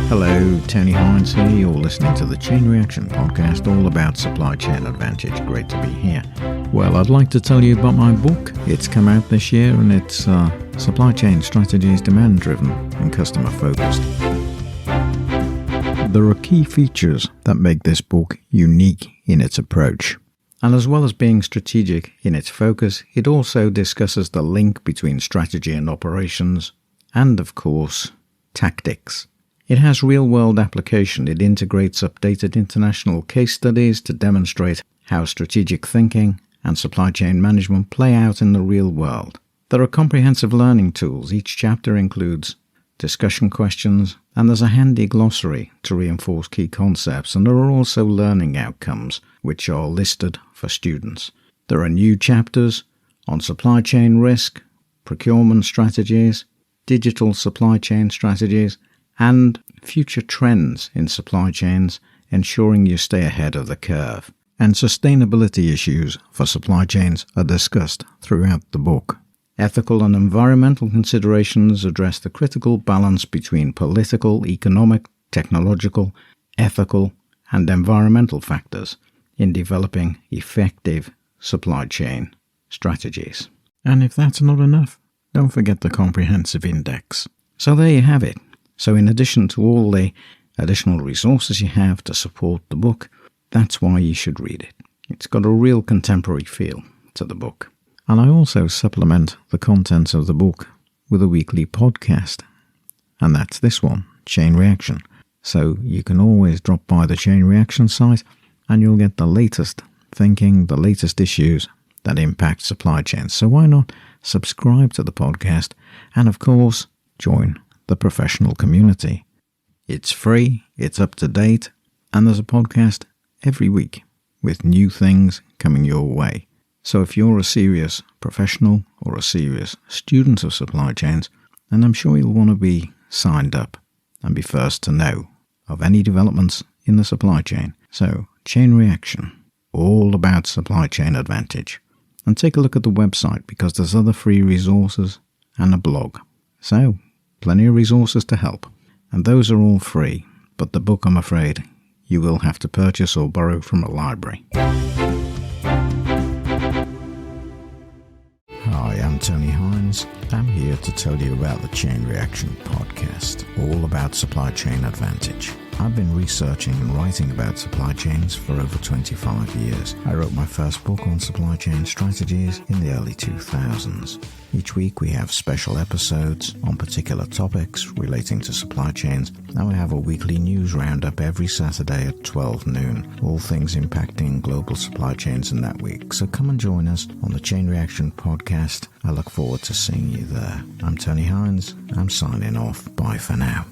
Hello, Tony Hines here. You're listening to the Chain Reaction podcast, all about supply chain advantage. Great to be here. Well, I'd like to tell you about my book. It's come out this year and it's Supply Chain Strategies Demand Driven and Customer Focused. There are key features that make this book unique in its approach. And as well as being strategic in its focus, it also discusses the link between strategy and operations and, of course, tactics. It has real-world application. It integrates updated international case studies to demonstrate how strategic thinking and supply chain management play out in the real world. There are comprehensive learning tools. Each chapter includes discussion questions, and there's a handy glossary to reinforce key concepts, and there are also learning outcomes, which are listed for students. There are new chapters on supply chain risk, procurement strategies, digital supply chain strategies, and future trends in supply chains, ensuring you stay ahead of the curve. And sustainability issues for supply chains are discussed throughout the book. Ethical and environmental considerations address the critical balance between political, economic, technological, ethical, and environmental factors in developing effective supply chain strategies. And if that's not enough, don't forget the comprehensive index. So there you have it. So in addition to all the additional resources you have to support the book, that's why you should read it. It's got a real contemporary feel to the book. And I also supplement the contents of the book with a weekly podcast. And that's this one, Chain Reaction. So you can always drop by the Chain Reaction site and you'll get the latest thinking, the latest issues that impact supply chains. So why not subscribe to the podcast and, of course, join the professional community. It's free, it's up to date, and there's a podcast every week with new things coming your way. So if you're a serious professional or a serious student of supply chains, then I'm sure you'll want to be signed up and be first to know of any developments in the supply chain. So, Chain Reaction, all about supply chain advantage. And take a look at the website because there's other free resources and a blog. So, plenty of resources to help. And those are all free, but the book, I'm afraid, you will have to purchase or borrow from a library. Hi, I'm Tony Hines. I'm here to tell you about the Chain Reaction podcast, all about supply chain advantage. I've been researching and writing about supply chains for over 25 years. I wrote my first book on supply chain strategies in the early 2000s. Each week we have special episodes on particular topics relating to supply chains. Now we have a weekly news roundup every Saturday at 12 noon, all things impacting global supply chains in that week. So come and join us on the Chain Reaction podcast. I look forward to seeing you there. I'm Tony Hines. I'm signing off. Bye for now.